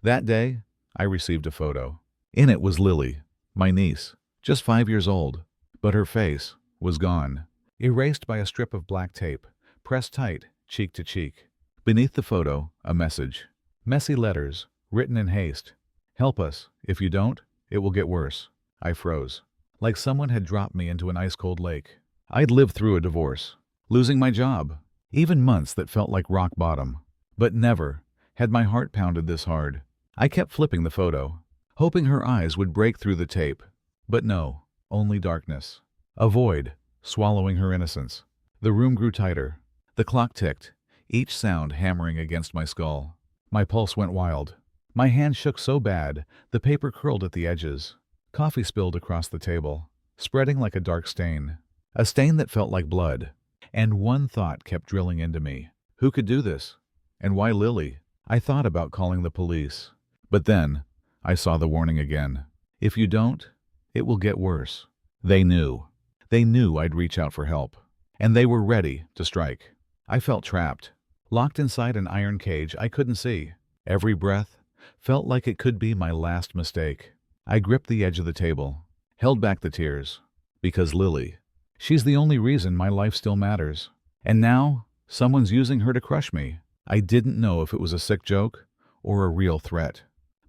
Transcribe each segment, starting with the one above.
That day, I received a photo. In it was Lily, my niece, just 5 years old, but her face was gone, erased by a strip of black tape, pressed tight, cheek to cheek. Beneath the photo, a message. Messy letters, written in haste. Help us. If you don't, it will get worse. I froze. Like someone had dropped me into an ice-cold lake. I'd lived through a divorce, losing my job, even months that felt like rock bottom. But never had my heart pounded this hard. I kept flipping the photo, hoping her eyes would break through the tape. But no, only darkness. A void, swallowing her innocence. The room grew tighter. The clock ticked, each sound hammering against my skull. My pulse went wild. My hand shook so bad, the paper curled at the edges. Coffee spilled across the table, spreading like a dark stain. A stain that felt like blood. And one thought kept drilling into me. Who could do this? And why Lily? I thought about calling the police. But then, I saw the warning again. If you don't, it will get worse. They knew. They knew I'd reach out for help. And they were ready to strike. I felt trapped, locked inside an iron cage I couldn't see. Every breath felt like it could be my last mistake. I gripped the edge of the table, held back the tears. Because Lily, she's the only reason my life still matters. And now, someone's using her to crush me. I didn't know if it was a sick joke or a real threat.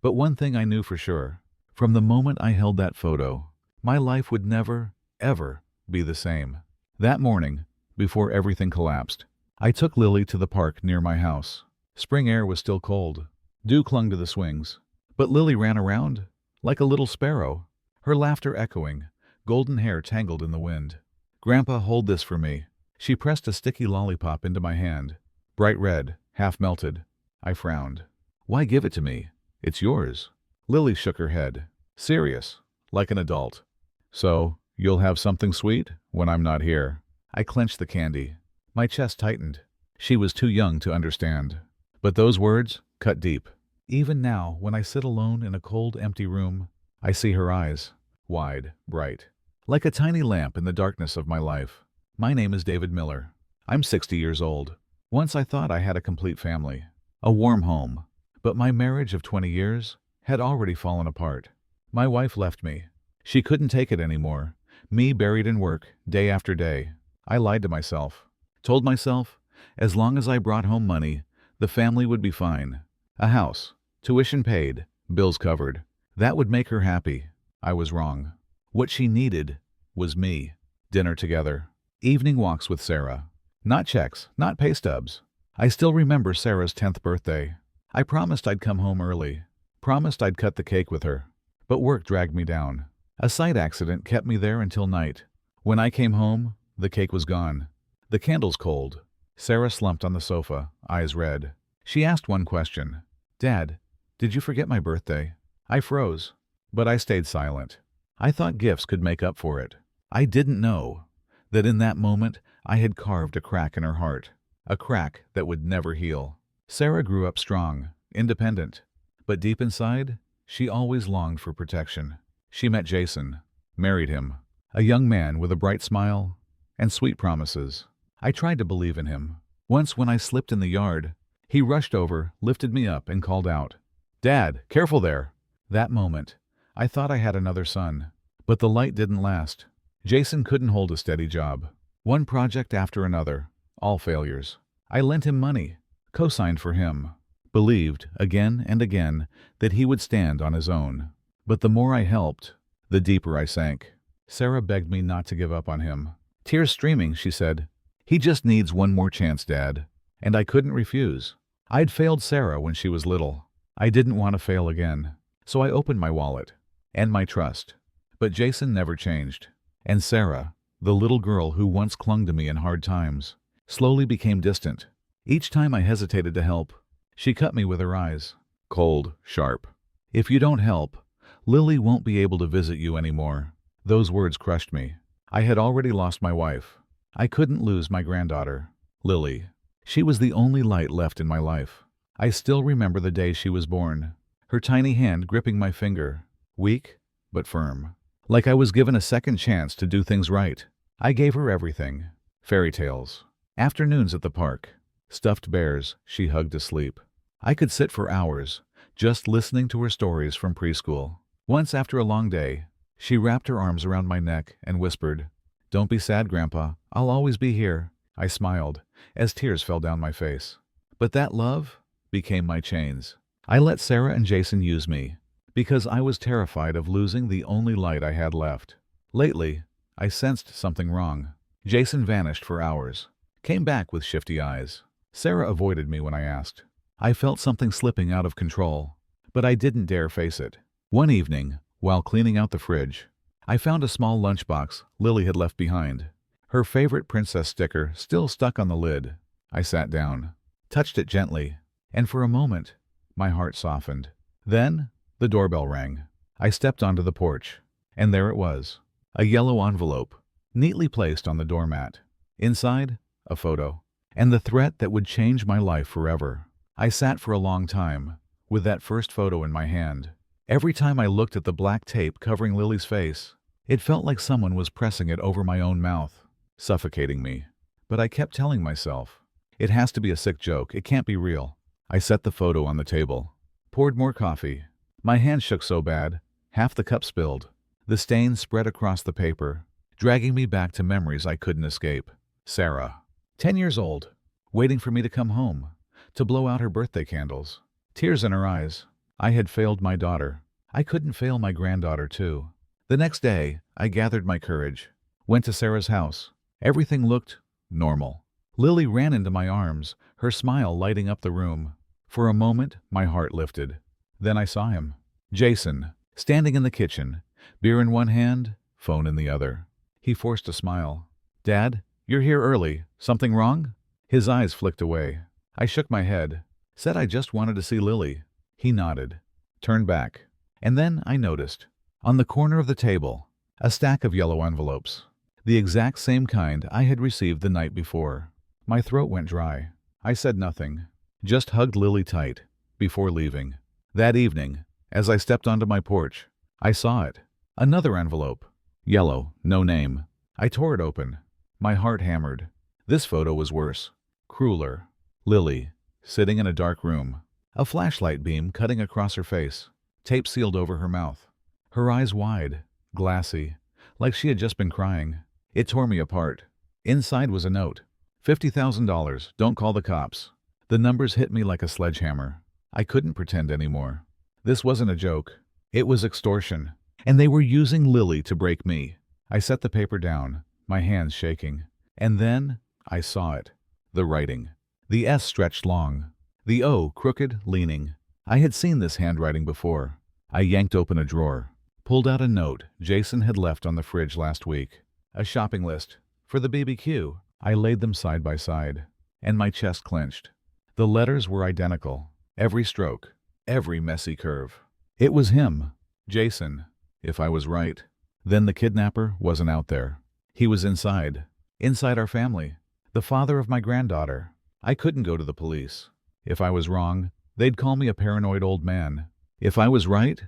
But one thing I knew for sure. From the moment I held that photo, my life would never, ever be the same. That morning, before everything collapsed, I took Lily to the park near my house. Spring air was still cold. Dew clung to the swings. But Lily ran around like a little sparrow, her laughter echoing, golden hair tangled in the wind. "Grandpa, hold this for me." She pressed a sticky lollipop into my hand. Bright red, half melted. I frowned. "Why give it to me? It's yours." Lily shook her head. Serious, like an adult. "So, you'll have something sweet when I'm not here." I clenched the candy. My chest tightened. She was too young to understand. But those words cut deep. Even now, when I sit alone in a cold, empty room, I see her eyes, wide, bright, like a tiny lamp in the darkness of my life. My name is David Miller. I'm 60 years old. Once I thought I had a complete family, a warm home. But my marriage of 20 years had already fallen apart. My wife left me. She couldn't take it anymore. Me buried in work, day after day. I lied to myself. Told myself, as long as I brought home money, the family would be fine. A house, tuition paid, bills covered. That would make her happy. I was wrong. What she needed was me. Dinner together. Evening walks with Sarah. Not checks, not pay stubs. I still remember Sarah's 10th birthday. I promised I'd come home early. Promised I'd cut the cake with her. But work dragged me down. A side accident kept me there until night. When I came home, the cake was gone. The candles cold. Sarah slumped on the sofa, eyes red. She asked one question. "Dad, did you forget my birthday?" I froze, but I stayed silent. I thought gifts could make up for it. I didn't know that in that moment I had carved a crack in her heart, a crack that would never heal. Sarah grew up strong, independent, but deep inside, she always longed for protection. She met Jason, married him, a young man with a bright smile and sweet promises. I tried to believe in him. Once when I slipped in the yard, he rushed over, lifted me up, and called out, "Dad, careful there!" That moment, I thought I had another son. But the light didn't last. Jason couldn't hold a steady job. One project after another, all failures. I lent him money, co-signed for him, believed again and again that he would stand on his own. But the more I helped, the deeper I sank. Sarah begged me not to give up on him. Tears streaming, she said, "He just needs one more chance, Dad." And I couldn't refuse. I'd failed Sarah when she was little. I didn't want to fail again. So I opened my wallet and my trust. But Jason never changed. And Sarah, the little girl who once clung to me in hard times, slowly became distant. Each time I hesitated to help, she cut me with her eyes, cold, sharp. "If you don't help, Lily won't be able to visit you anymore." Those words crushed me. I had already lost my wife. I couldn't lose my granddaughter, Lily. She was the only light left in my life. I still remember the day she was born, her tiny hand gripping my finger, weak but firm. Like I was given a second chance to do things right. I gave her everything. Fairy tales. Afternoons at the park. Stuffed bears she hugged to sleep. I could sit for hours, just listening to her stories from preschool. Once after a long day, she wrapped her arms around my neck and whispered, "Don't be sad, Grandpa. I'll always be here." I smiled as tears fell down my face. But that love became my chains. I let Sarah and Jason use me because I was terrified of losing the only light I had left. Lately, I sensed something wrong. Jason vanished for hours, came back with shifty eyes. Sarah avoided me when I asked. I felt something slipping out of control, but I didn't dare face it. One evening, while cleaning out the fridge, I found a small lunchbox Lily had left behind. Her favorite princess sticker still stuck on the lid. I sat down, touched it gently, and for a moment, my heart softened. Then, the doorbell rang. I stepped onto the porch, and there it was, a yellow envelope, neatly placed on the doormat. Inside, a photo, and the threat that would change my life forever. I sat for a long time, with that first photo in my hand. Every time I looked at the black tape covering Lily's face, it felt like someone was pressing it over my own mouth, suffocating me. But I kept telling myself, it has to be a sick joke, it can't be real. I set the photo on the table, poured more coffee. My hand shook so bad, half the cup spilled. The stain spread across the paper, dragging me back to memories I couldn't escape. Sarah, 10 years old, waiting for me to come home, to blow out her birthday candles. Tears in her eyes. I had failed my daughter. I couldn't fail my granddaughter, too. The next day, I gathered my courage, went to Sarah's house. Everything looked normal. Lily ran into my arms, her smile lighting up the room. For a moment, my heart lifted. Then I saw him. Jason, standing in the kitchen, beer in one hand, phone in the other. He forced a smile. "Dad, you're here early. Something wrong?" His eyes flicked away. I shook my head, said I just wanted to see Lily. He nodded, turned back, and then I noticed, on the corner of the table, a stack of yellow envelopes, the exact same kind I had received the night before. My throat went dry. I said nothing, just hugged Lily tight, before leaving. That evening, as I stepped onto my porch, I saw it. Another envelope. Yellow, no name. I tore it open. My heart hammered. This photo was worse. Crueler. Lily, sitting in a dark room. A flashlight beam cutting across her face. Tape sealed over her mouth. Her eyes wide, glassy, like she had just been crying. It tore me apart. Inside was a note. $50,000. Don't call the cops. The numbers hit me like a sledgehammer. I couldn't pretend anymore. This wasn't a joke. It was extortion. And they were using Lily to break me. I set the paper down, my hands shaking. And then I saw it. The writing. The S stretched long. The O crooked, leaning. I had seen this handwriting before. I yanked open a drawer, pulled out a note Jason had left on the fridge last week. A shopping list for the BBQ. I laid them side by side, and my chest clenched. The letters were identical. Every stroke, every messy curve. It was him, Jason. If I was right, then the kidnapper wasn't out there. He was inside our family, the father of my granddaughter. I couldn't go to the police. If I was wrong, they'd call me a paranoid old man. If I was right,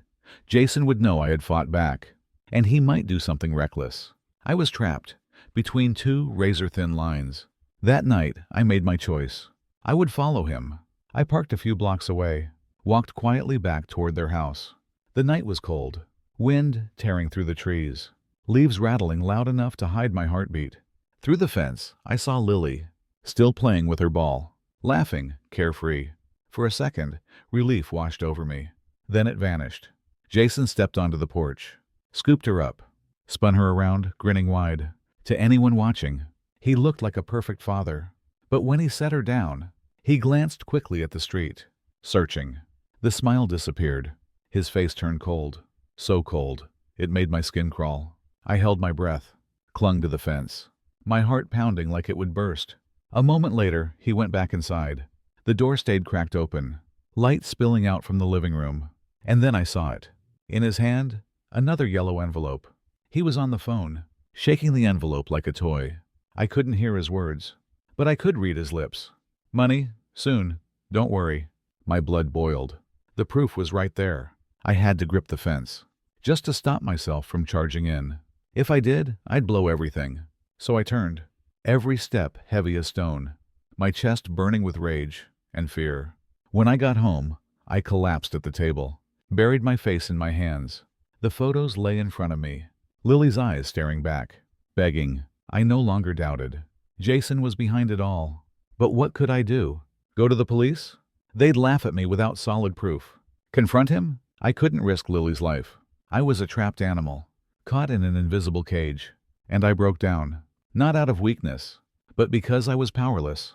Jason would know I had fought back, and he might do something reckless. I was trapped between two razor-thin lines. That night, I made my choice. I would follow him. I parked a few blocks away, walked quietly back toward their house. The night was cold, wind tearing through the trees, leaves rattling loud enough to hide my heartbeat. Through the fence, I saw Lily, still playing with her ball, laughing, carefree. For a second, relief washed over me. Then it vanished. Jason stepped onto the porch, scooped her up, spun her around, grinning wide. To anyone watching, he looked like a perfect father. But when he set her down, he glanced quickly at the street, searching. The smile disappeared. His face turned cold. So cold, it made my skin crawl. I held my breath, clung to the fence, my heart pounding like it would burst. A moment later, he went back inside. The door stayed cracked open, light spilling out from the living room. And then I saw it. In his hand, another yellow envelope. He was on the phone, shaking the envelope like a toy. I couldn't hear his words, but I could read his lips. "Money, soon, don't worry." My blood boiled. The proof was right there. I had to grip the fence, just to stop myself from charging in. If I did, I'd blow everything. So I turned, every step heavy as stone, my chest burning with rage and fear. When I got home, I collapsed at the table, buried my face in my hands. The photos lay in front of me, Lily's eyes staring back, begging. I no longer doubted. Jason was behind it all. But what could I do? Go to the police? They'd laugh at me without solid proof. Confront him? I couldn't risk Lily's life. I was a trapped animal, caught in an invisible cage. And I broke down, not out of weakness, but because I was powerless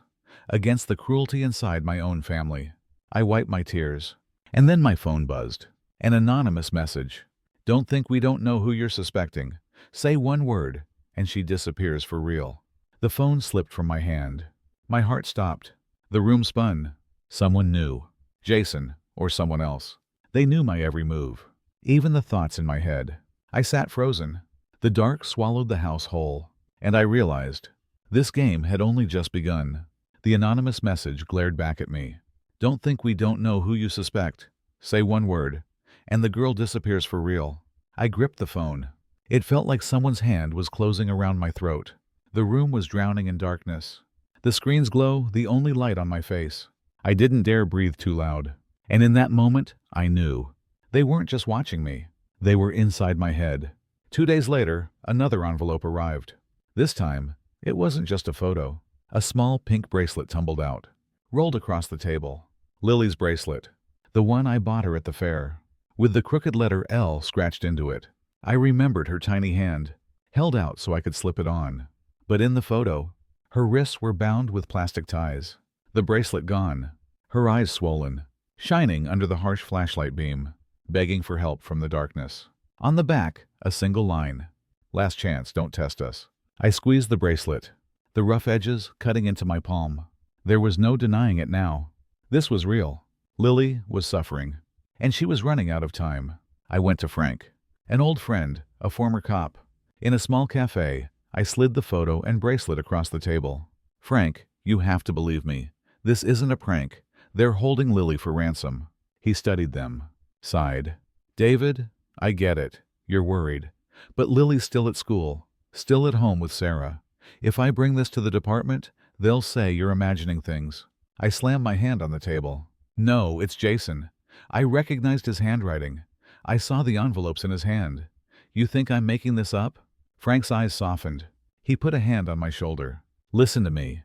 against the cruelty inside my own family. I wiped my tears, and then my phone buzzed. An anonymous message. Don't think we don't know who you're suspecting. Say one word, and she disappears for real. The phone slipped from my hand. My heart stopped. The room spun. Someone knew. Jason, or someone else. They knew my every move, even the thoughts in my head. I sat frozen. The dark swallowed the house whole, and I realized this game had only just begun. The anonymous message glared back at me. Don't think we don't know who you suspect. Say one word, and the girl disappears for real. I gripped the phone. It felt like someone's hand was closing around my throat. The room was drowning in darkness. The screen's glow, the only light on my face. I didn't dare breathe too loud. And in that moment, I knew. They weren't just watching me. They were inside my head. 2 days later, another envelope arrived. This time, it wasn't just a photo. A small pink bracelet tumbled out, rolled across the table. Lily's bracelet, the one I bought her at the fair, with the crooked letter L scratched into it. I remembered her tiny hand, held out so I could slip it on. But in the photo, her wrists were bound with plastic ties, the bracelet gone, her eyes swollen, shining under the harsh flashlight beam, begging for help from the darkness. On the back, a single line. Last chance, don't test us. I squeezed the bracelet, the rough edges cutting into my palm. There was no denying it now. This was real. Lily was suffering, and she was running out of time. I went to Frank, an old friend, a former cop. In a small cafe, I slid the photo and bracelet across the table. Frank, you have to believe me. This isn't a prank. They're holding Lily for ransom. He studied them, sighed. David, I get it. You're worried. But Lily's still at school, still at home with Sarah. If I bring this to the department, they'll say you're imagining things. I slammed my hand on the table. No, it's Jason. I recognized his handwriting. I saw the envelopes in his hand. You think I'm making this up? Frank's eyes softened. He put a hand on my shoulder. Listen to me.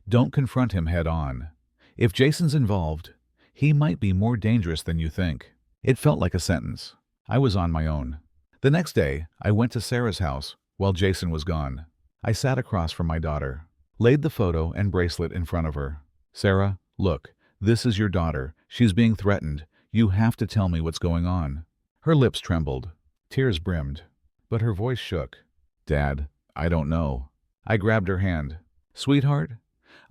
Don't confront him head on. If Jason's involved, he might be more dangerous than you think. It felt like a sentence. I was on my own. The next day, I went to Sarah's house while Jason was gone. I sat across from my daughter, laid the photo and bracelet in front of her. Sarah, look, this is your daughter. She's being threatened. You have to tell me what's going on. Her lips trembled. Tears brimmed. But her voice shook. Dad, I don't know. I grabbed her hand. Sweetheart,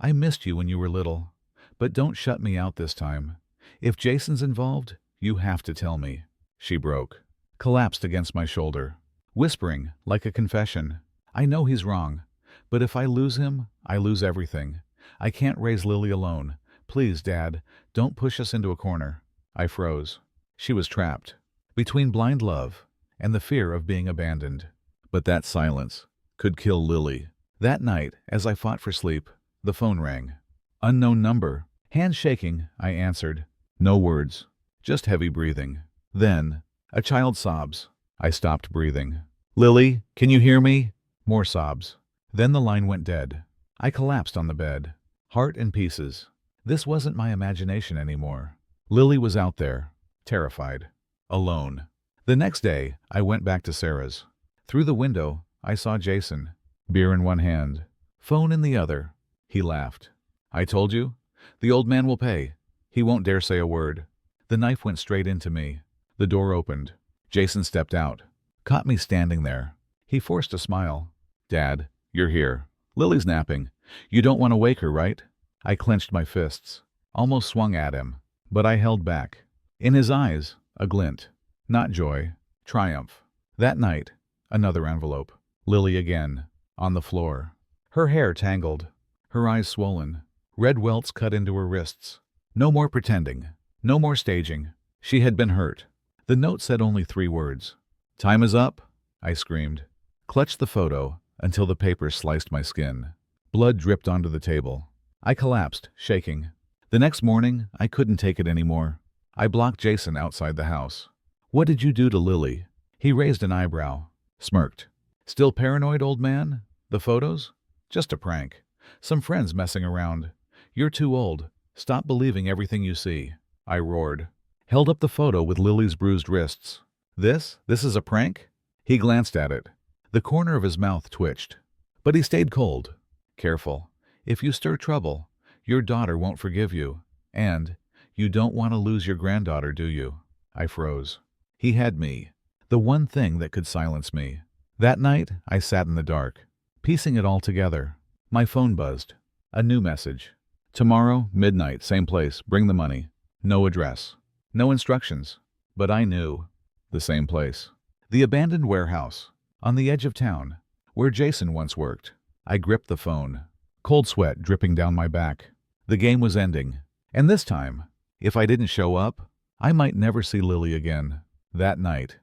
I missed you when you were little. But don't shut me out this time. If Jason's involved, you have to tell me. She broke, collapsed against my shoulder, whispering like a confession. I know he's wrong, but if I lose him, I lose everything. I can't raise Lily alone. Please, Dad, don't push us into a corner. I froze. She was trapped between blind love and the fear of being abandoned. But that silence could kill Lily. That night, as I fought for sleep, the phone rang. Unknown number. Hands shaking, I answered. No words, just heavy breathing. Then, a child's sobs. I stopped breathing. Lily, can you hear me? More sobs. Then the line went dead. I collapsed on the bed, heart in pieces. This wasn't my imagination anymore. Lily was out there, terrified, alone. The next day, I went back to Sarah's. Through the window, I saw Jason, beer in one hand, phone in the other. He laughed. I told you, the old man will pay. He won't dare say a word. The knife went straight into me. The door opened. Jason stepped out, caught me standing there. He forced a smile. Dad, you're here. Lily's napping. You don't want to wake her, right? I clenched my fists, almost swung at him, but I held back. In his eyes, a glint. Not joy, triumph. That night, another envelope. Lily again, on the floor. Her hair tangled, her eyes swollen, red welts cut into her wrists. No more pretending, no more staging. She had been hurt. The note said only 3 words. Time is up, I screamed. Clutched the photo until the paper sliced my skin. Blood dripped onto the table. I collapsed, shaking. The next morning, I couldn't take it anymore. I blocked Jason outside the house. What did you do to Lily? He raised an eyebrow, smirked. Still paranoid, old man? The photos? Just a prank. Some friends messing around. You're too old. Stop believing everything you see. I roared. Held up the photo with Lily's bruised wrists. This is a prank? He glanced at it. The corner of his mouth twitched. But he stayed cold. Careful. If you stir trouble, your daughter won't forgive you. And you don't want to lose your granddaughter, do you? I froze. He had me. The one thing that could silence me. That night, I sat in the dark, piecing it all together. My phone buzzed. A new message. Tomorrow, midnight, same place, bring the money. No address. No instructions. But I knew. The same place. The abandoned warehouse. On the edge of town. Where Jason once worked. I gripped the phone. Cold sweat dripping down my back. The game was ending. And this time, if I didn't show up, I might never see Lily again. That night,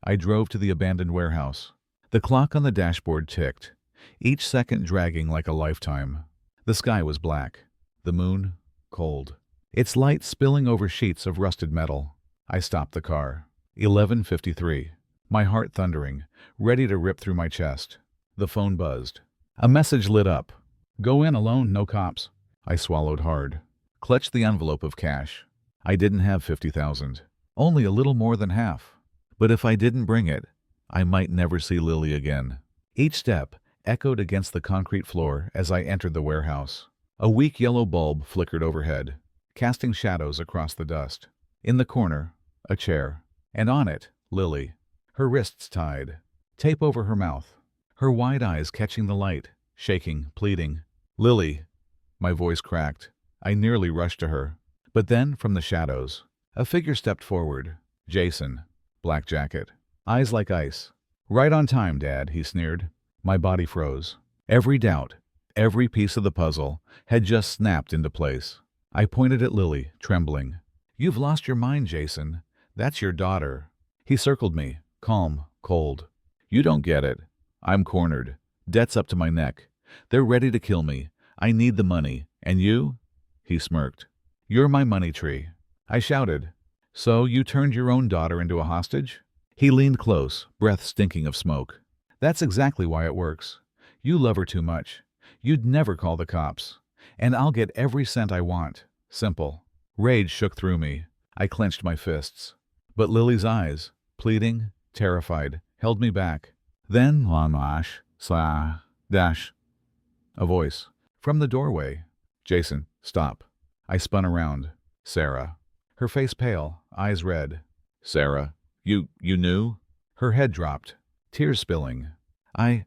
I drove to the abandoned warehouse. The clock on the dashboard ticked, each second dragging like a lifetime. The sky was black. The moon, cold. Its light spilling over sheets of rusted metal. I stopped the car. 11:53. My heart thundering, ready to rip through my chest. The phone buzzed. A message lit up. Go in alone, no cops. I swallowed hard. Clutched the envelope of cash. I didn't have 50,000. Only a little more than half. But if I didn't bring it, I might never see Lily again. Each step echoed against the concrete floor as I entered the warehouse. A weak yellow bulb flickered overhead, casting shadows across the dust. In the corner, a chair. And on it, Lily. Her wrists tied. Tape over her mouth. Her wide eyes catching the light, shaking, pleading. Lily. My voice cracked. I nearly rushed to her. But then, from the shadows, a figure stepped forward. Jason. Black jacket. Eyes like ice. Right on time, Dad, he sneered. My body froze. Every doubt, every piece of the puzzle, had just snapped into place. I pointed at Lily, trembling. You've lost your mind, Jason. That's your daughter. He circled me, calm, cold. You don't get it. I'm cornered. Debts up to my neck. They're ready to kill me. I need the money. And you? He smirked. You're my money tree. I shouted. So you turned your own daughter into a hostage? He leaned close, breath stinking of smoke. That's exactly why it works. You love her too much. You'd never call the cops. And I'll get every cent I want. Simple. Rage shook through me. I clenched my fists. But Lily's eyes, pleading, terrified, held me back. Then, dash. A voice. From the doorway. Jason, stop. I spun around. Sarah. Her face pale, eyes red. Sarah, you knew? Her head dropped, tears spilling. I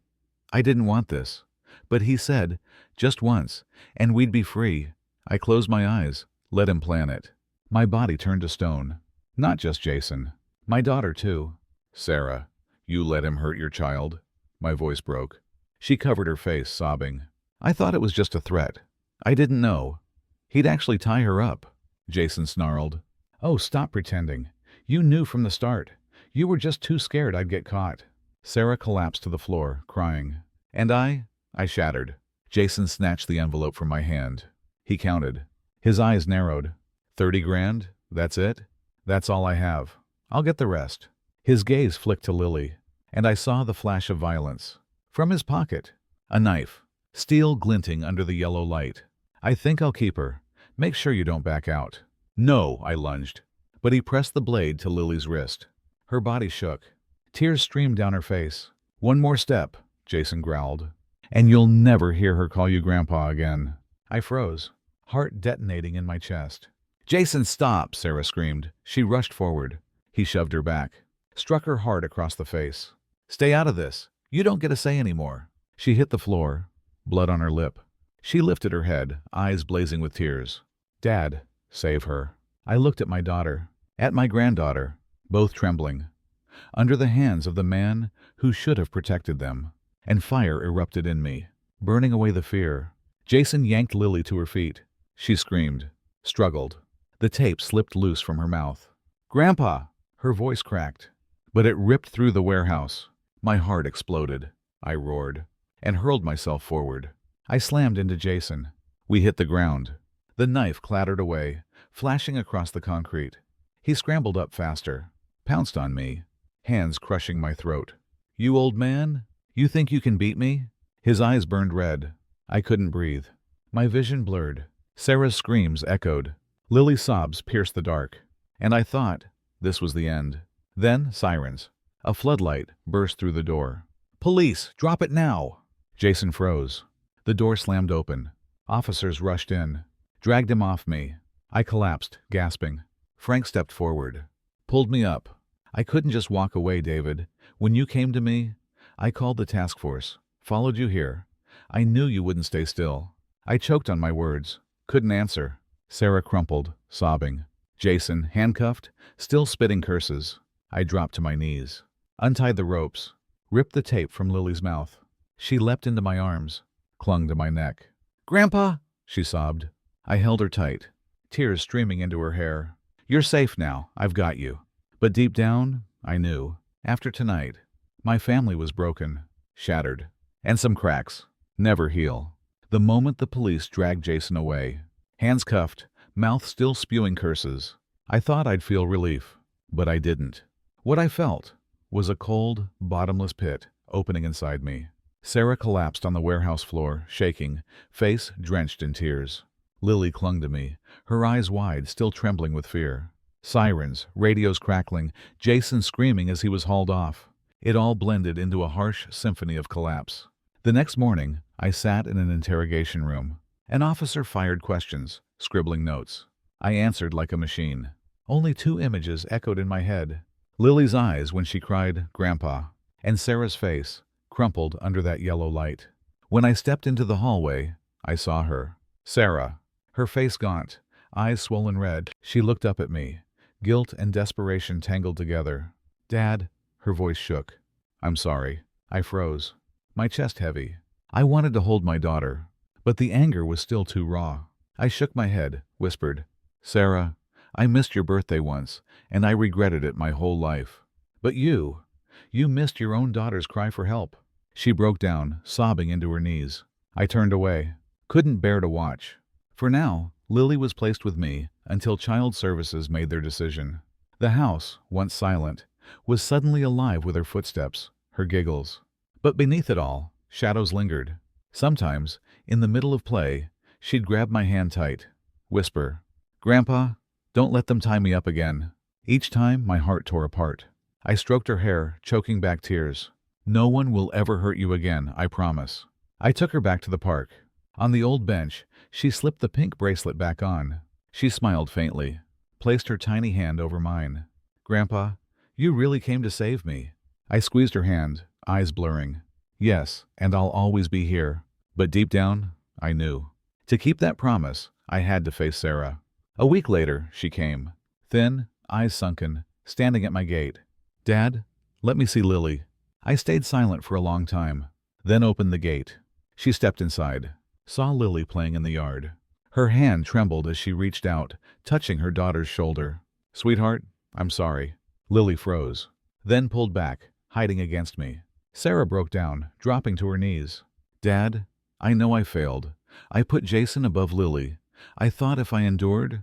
didn't want this. But he said, just once, and we'd be free. I closed my eyes, let him plan it. My body turned to stone. Not just Jason. My daughter, too. Sarah, you let him hurt your child? My voice broke. She covered her face, sobbing. I thought it was just a threat. I didn't know. He'd actually tie her up. Jason snarled. Oh, stop pretending. You knew from the start. You were just too scared I'd get caught. Sarah collapsed to the floor, crying. And I shattered. Jason snatched the envelope from my hand. He counted. His eyes narrowed. 30 grand? That's it? That's all I have. I'll get the rest. His gaze flicked to Lily, and I saw the flash of violence. From his pocket, a knife, steel glinting under the yellow light. I think I'll keep her. Make sure you don't back out. No, I lunged. But he pressed the blade to Lily's wrist. Her body shook. Tears streamed down her face. One more step, Jason growled. And you'll never hear her call you Grandpa again. I froze, heart detonating in my chest. Jason, stop, Sarah screamed. She rushed forward. He shoved her back, struck her hard across the face. Stay out of this. You don't get a say anymore. She hit the floor, blood on her lip. She lifted her head, eyes blazing with tears. Dad, save her. I looked at my daughter, at my granddaughter, both trembling, under the hands of the man who should have protected them. And fire erupted in me, burning away the fear. Jason yanked Lily to her feet. She screamed, struggled. The tape slipped loose from her mouth. Grandpa! Her voice cracked, but it ripped through the warehouse. My heart exploded. I roared, and hurled myself forward. I slammed into Jason. We hit the ground. The knife clattered away, flashing across the concrete. He scrambled up faster, pounced on me, hands crushing my throat. "You old man? You think you can beat me?" His eyes burned red. I couldn't breathe. My vision blurred. Sarah's screams echoed. Lily's sobs pierced the dark. And I thought this was the end. Then sirens. A floodlight burst through the door. "Police! Drop it now!" Jason froze. The door slammed open. Officers rushed in, dragged him off me. I collapsed, gasping. Frank stepped forward, pulled me up. "I couldn't just walk away, David. When you came to me, I called the task force, followed you here. I knew you wouldn't stay still." I choked on my words, couldn't answer. Sarah crumpled, sobbing. Jason, handcuffed, still spitting curses. I dropped to my knees, untied the ropes, ripped the tape from Lily's mouth. She leapt into my arms, clung to my neck. "Grandpa!" she sobbed. I held her tight, tears streaming into her hair. "You're safe now, I've got you." But deep down, I knew, after tonight, my family was broken, shattered, and some cracks never heal. The moment the police dragged Jason away, hands cuffed, mouth still spewing curses, I thought I'd feel relief, but I didn't. What I felt was a cold, bottomless pit opening inside me. Sarah collapsed on the warehouse floor, shaking, face drenched in tears. Lily clung to me, her eyes wide, still trembling with fear. Sirens, radios crackling, Jason screaming as he was hauled off. It all blended into a harsh symphony of collapse. The next morning, I sat in an interrogation room. An officer fired questions, scribbling notes. I answered like a machine. Only 2 images echoed in my head. Lily's eyes when she cried, "Grandpa," and Sarah's face, crumpled under that yellow light. When I stepped into the hallway, I saw her. Sarah. Her face gaunt, eyes swollen red. She looked up at me, guilt and desperation tangled together. "Dad," her voice shook. "I'm sorry." I froze, my chest heavy. I wanted to hold my daughter, but the anger was still too raw. I shook my head, whispered, "Sarah, I missed your birthday once, and I regretted it my whole life. But you missed your own daughter's cry for help." She broke down, sobbing into her knees. I turned away, couldn't bear to watch. For now, Lily was placed with me until Child Services made their decision. The house, once silent, was suddenly alive with her footsteps, her giggles. But beneath it all, shadows lingered. Sometimes, in the middle of play, she'd grab my hand tight, whisper, "Grandpa, don't let them tie me up again." Each time, my heart tore apart. I stroked her hair, choking back tears. "No one will ever hurt you again, I promise." I took her back to the park. On the old bench, she slipped the pink bracelet back on. She smiled faintly, placed her tiny hand over mine. "Grandpa, you really came to save me." I squeezed her hand, eyes blurring. "Yes, and I'll always be here." But deep down, I knew. To keep that promise, I had to face Sarah. A week later, she came. Thin, eyes sunken, standing at my gate. "Dad, let me see Lily." I stayed silent for a long time, then opened the gate. She stepped inside, saw Lily playing in the yard. Her hand trembled as she reached out, touching her daughter's shoulder. "Sweetheart, I'm sorry." Lily froze, then pulled back, hiding against me. Sarah broke down, dropping to her knees. "Dad, I know I failed. I put Jason above Lily. I thought if I endured,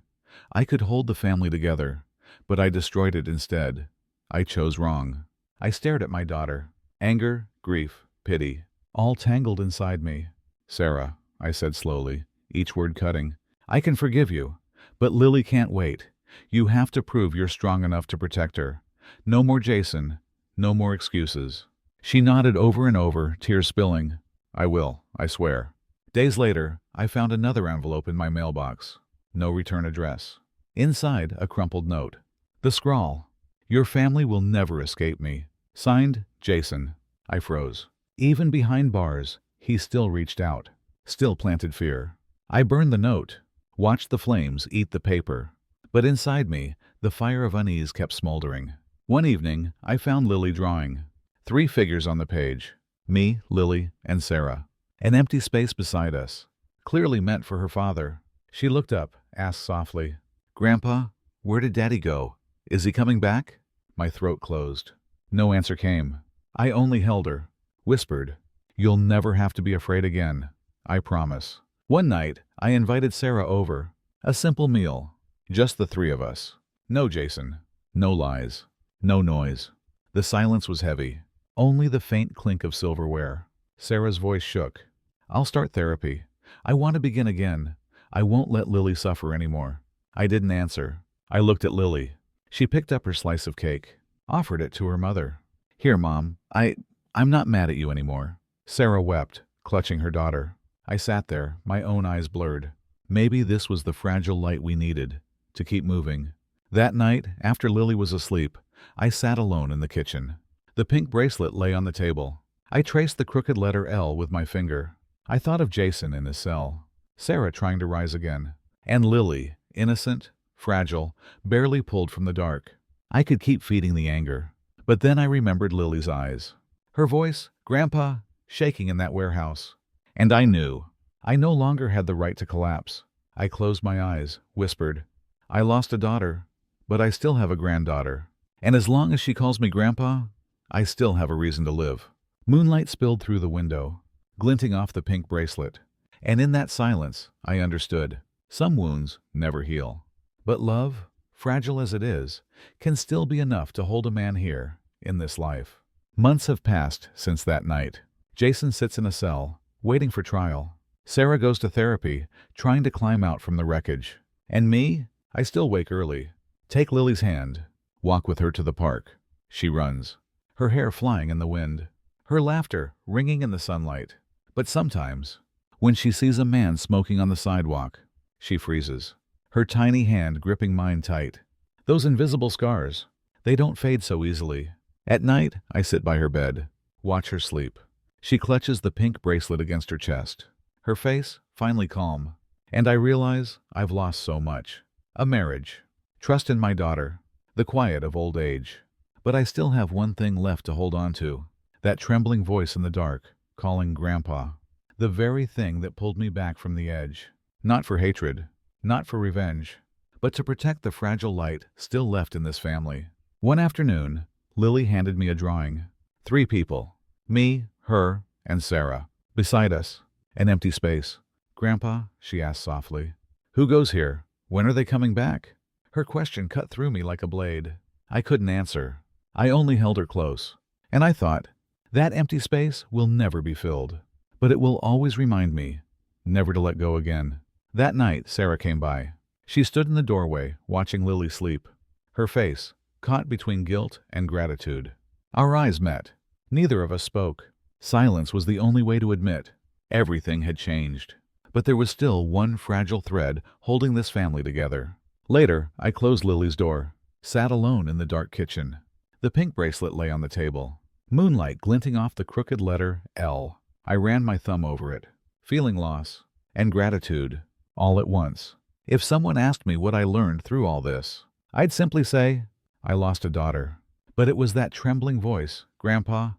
I could hold the family together, but I destroyed it instead. I chose wrong." I stared at my daughter. Anger, grief, pity, all tangled inside me. "Sarah," I said slowly, each word cutting, "I can forgive you, but Lily can't wait. You have to prove you're strong enough to protect her. No more Jason, no more excuses." She nodded over and over, tears spilling. "I will, I swear." Days later, I found another envelope in my mailbox. No return address. Inside, a crumpled note. The scrawl, "Your family will never escape me." Signed, Jason. I froze. Even behind bars, he still reached out, still planted fear. I burned the note, watched the flames eat the paper. But inside me, the fire of unease kept smoldering. One evening, I found Lily drawing. 3 figures on the page. Me, Lily, and Sarah. An empty space beside us, clearly meant for her father. She looked up, asked softly, "Grandpa, where did Daddy go? Is he coming back?" My throat closed. No answer came. I only held her, whispered, "You'll never have to be afraid again. I promise." One night, I invited Sarah over. A simple meal. Just the 3 of us. No, Jason. No lies. No noise. The silence was heavy. Only the faint clink of silverware. Sarah's voice shook. I'll start therapy. I want to begin again. I won't let Lily suffer anymore. I didn't answer. I looked at Lily. She picked up her slice of cake, offered it to her mother. Here, Mom. I'm not mad at you anymore. Sarah wept, clutching her daughter. I sat there, my own eyes blurred. Maybe this was the fragile light we needed to keep moving. That night, after Lily was asleep, I sat alone in the kitchen. The pink bracelet lay on the table. I traced the crooked letter L with my finger. I thought of Jason in his cell, Sarah trying to rise again, and Lily, innocent, fragile, barely pulled from the dark. I could keep feeding the anger. But then I remembered Lily's eyes. Her voice, Grandpa, shaking in that warehouse. And I knew. I no longer had the right to collapse. I closed my eyes, whispered, I lost a daughter, but I still have a granddaughter. And as long as she calls me Grandpa, I still have a reason to live. Moonlight spilled through the window, glinting off the pink bracelet. And in that silence, I understood. Some wounds never heal. But love, fragile as it is, can still be enough to hold a man here, in this life. Months have passed since that night. Jason sits in a cell, waiting for trial. Sarah goes to therapy, trying to climb out from the wreckage. And me, I still wake early. Take Lily's hand, walk with her to the park. She runs, her hair flying in the wind, her laughter ringing in the sunlight. But sometimes, when she sees a man smoking on the sidewalk, she freezes, her tiny hand gripping mine tight. Those invisible scars, they don't fade so easily. At night, I sit by her bed, watch her sleep. She clutches the pink bracelet against her chest, her face finally calm. And I realize I've lost so much. A marriage, trust in my daughter, the quiet of old age. But I still have one thing left to hold on to, that trembling voice in the dark, calling Grandpa. The very thing that pulled me back from the edge. Not for hatred, not for revenge, but to protect the fragile light still left in this family. One afternoon, Lily handed me a drawing. 3 people, me, her, and Sarah. Beside us, an empty space. Grandpa, she asked softly, who goes here? When are they coming back? Her question cut through me like a blade. I couldn't answer. I only held her close. And I thought, that empty space will never be filled. But it will always remind me, never to let go again. That night, Sarah came by. She stood in the doorway, watching Lily sleep. Her face, caught between guilt and gratitude. Our eyes met. Neither of us spoke. Silence was the only way to admit everything had changed. But there was still one fragile thread holding this family together. Later, I closed Lily's door, sat alone in the dark kitchen. The pink bracelet lay on the table, moonlight glinting off the crooked letter L. I ran my thumb over it, feeling loss and gratitude all at once. If someone asked me what I learned through all this, I'd simply say, I lost a daughter. But it was that trembling voice, Grandpa,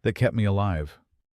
that kept me alive.